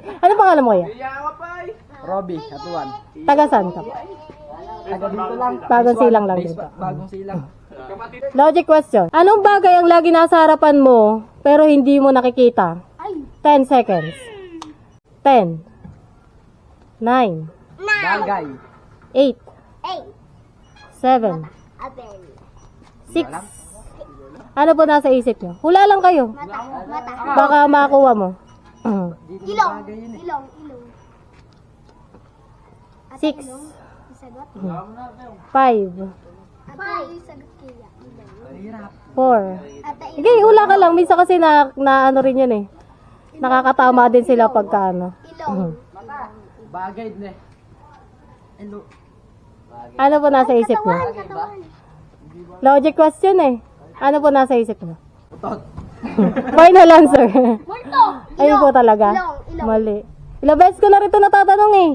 Ano pangalan mo kaya? Robby, Atuan. Taga saan ka? Taga dito lang. Bagong silang lang dito. Bagong silang. Logic question. Anong bagay ang lagi nasa harapan mo pero hindi mo nakikita? 10 seconds. 10. 9. Bagay. 8. 7. 6. Ano po nasa isip nyo? Hula lang kayo. Baka makuha mo. Ilong. 6. 5. Hirap. 4. Sige, hula ka lang. Minsan kasi na ano rin yun eh. Nakakatama din sila pagka ano. Bagay din eh. Hello. Ano po nasa isip nyo? Logic question eh. Ano po nasa isip nyo? Utot. Final answer. Multo. Ayun po talaga. Ilong. Mali. Ilang beses ko na rin ito natatanong eh.